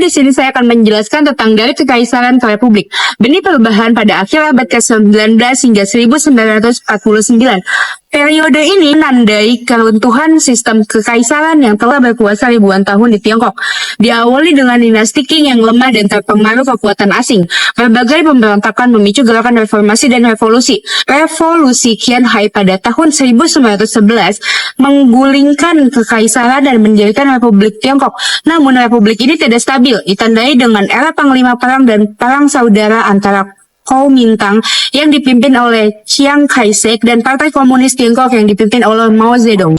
di sini saya akan menjelaskan tentang dari kekaisaran ke republik. Benih perubahan pada akhir abad ke-19 hingga 1949. Periode ini menandai keruntuhan sistem kekaisaran yang telah berkuasa ribuan tahun di Tiongkok. Diawali dengan dinasti Qing yang lemah dan terpengaruh kekuatan asing. Berbagai pemberontakan memicu gerakan reformasi dan revolusi. Revolusi Qianhai pada tahun 1911 menggulingkan kekaisaran dan mendirikan Republik Tiongkok. Namun republik ini tidak stabil, ditandai dengan era panglima perang dan perang saudara antara Kuomintang yang dipimpin oleh Chiang Kai-shek dan Partai Komunis Tiongkok yang dipimpin oleh Mao Zedong.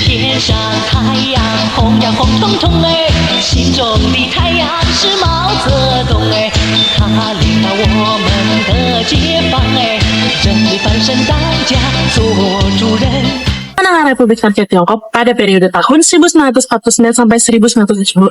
天上太阳红呀红彤彤哎，心中的太阳是毛泽东哎，他领导我们的解放哎，人民翻身当家做主人。 Kemenangan Republik Rakyat Tiongkok pada periode tahun 1949 sampai 1976,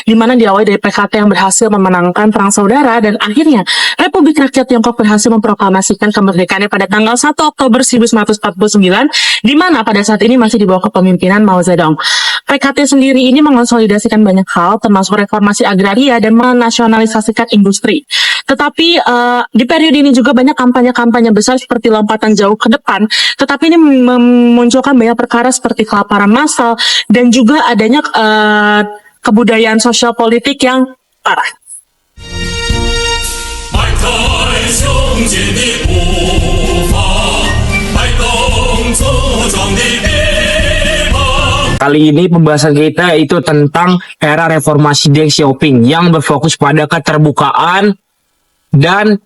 di mana diawali dari PKT yang berhasil memenangkan perang saudara dan akhirnya Republik Rakyat Tiongkok berhasil memproklamasikan kemerdekaannya pada tanggal 1 Oktober 1949, di mana pada saat ini masih di bawah kepemimpinan Mao Zedong. PKT sendiri ini mengonsolidasikan banyak hal, termasuk reformasi agraria dan menasionalisasikan industri. Tetapi di periode ini juga banyak kampanye-kampanye besar seperti lompatan jauh ke depan, tetapi ini memunculkan banyak perkara seperti kelaparan massal dan juga adanya kebudayaan sosial politik yang parah. Kali ini pembahasan kita itu tentang era reformasi Deng Xiaoping yang berfokus pada keterbukaan dan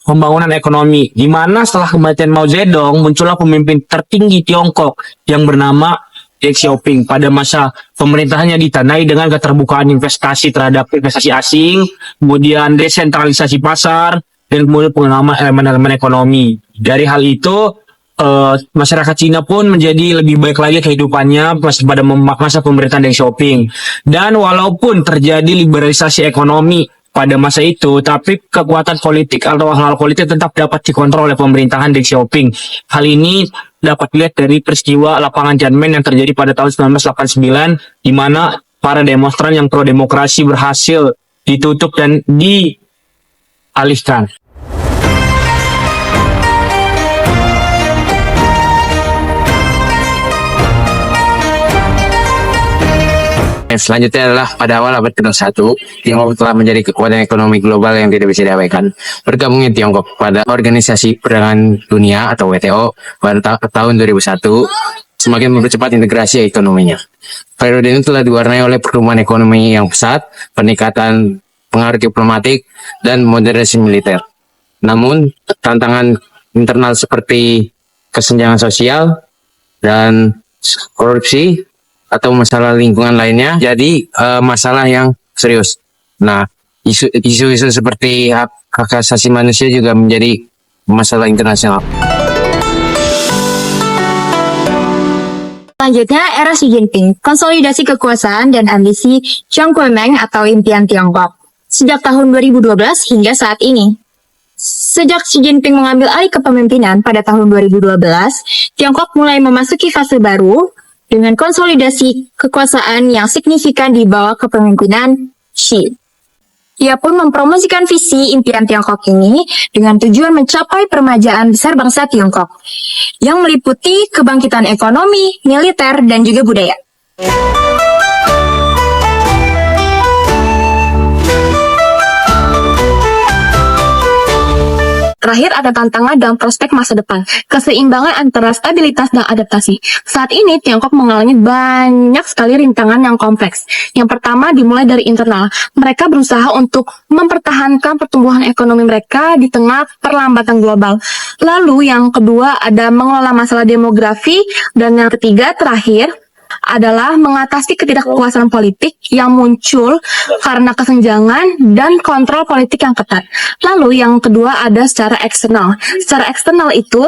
pembangunan ekonomi, di mana setelah kematian Mao Zedong muncullah pemimpin tertinggi Tiongkok yang bernama Deng Xiaoping. Pada masa pemerintahannya ditandai dengan keterbukaan investasi terhadap investasi asing, kemudian desentralisasi pasar, dan kemudian pengenalan elemen-elemen ekonomi. Dari hal itu masyarakat Cina pun menjadi lebih baik lagi kehidupannya pada masa pemerintahan Deng Xiaoping. Dan walaupun terjadi liberalisasi ekonomi pada masa itu, tapi kekuatan politik atau hal-hal politik tetap dapat dikontrol oleh pemerintahan Deng Xiaoping. Hal ini dapat dilihat dari peristiwa lapangan Tiananmen yang terjadi pada tahun 1989, di mana para demonstran yang pro demokrasi berhasil ditutup dan dialihkan. Selanjutnya adalah pada awal abad ke-21, Tiongkok telah menjadi kekuatan ekonomi global yang tidak bisa diabaikan. Bergabungnya Tiongkok pada Organisasi Perdagangan Dunia atau WTO pada tahun 2001 semakin mempercepat integrasi ekonominya. Periode ini telah diwarnai oleh pertumbuhan ekonomi yang pesat, peningkatan pengaruh diplomatik, dan modernisasi militer. Namun, tantangan internal seperti kesenjangan sosial dan korupsi atau masalah lingkungan lainnya jadi masalah yang serius. Nah, isu-isu seperti hak asasi manusia juga menjadi masalah internasional. Selanjutnya, era Xi Jinping, konsolidasi kekuasaan dan ambisi Jiang Zemin atau impian Tiongkok. Sejak tahun 2012 hingga saat ini. Sejak Xi Jinping mengambil alih kepemimpinan pada tahun 2012, Tiongkok mulai memasuki fase baru dengan konsolidasi kekuasaan yang signifikan di bawah kepemimpinan Xi. Ia pun mempromosikan visi impian Tiongkok ini dengan tujuan mencapai permajaan besar bangsa Tiongkok, yang meliputi kebangkitan ekonomi, militer, dan juga budaya. Terakhir ada tantangan dan prospek masa depan, keseimbangan antara stabilitas dan adaptasi. Saat ini Tiongkok mengalami banyak sekali rintangan yang kompleks. Yang pertama dimulai dari internal. Mereka berusaha untuk mempertahankan pertumbuhan ekonomi mereka di tengah perlambatan global. Lalu yang kedua ada mengelola masalah demografi, dan yang ketiga terakhir adalah mengatasi ketidakpuasan politik yang muncul karena kesenjangan dan kontrol politik yang ketat. Lalu yang kedua ada secara eksternal. Secara eksternal itu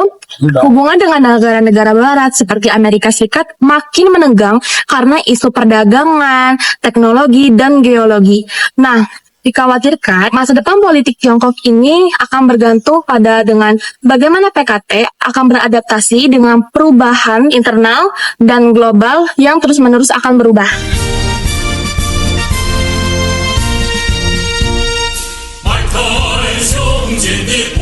hubungan dengan negara-negara barat seperti Amerika Serikat makin menegang karena isu perdagangan, teknologi, dan geologi. Nah, Dikhawatirkan masa depan politik Tiongkok ini akan bergantung pada dengan bagaimana PKT akan beradaptasi dengan perubahan internal dan global yang terus-menerus akan berubah. 迈开胸襟的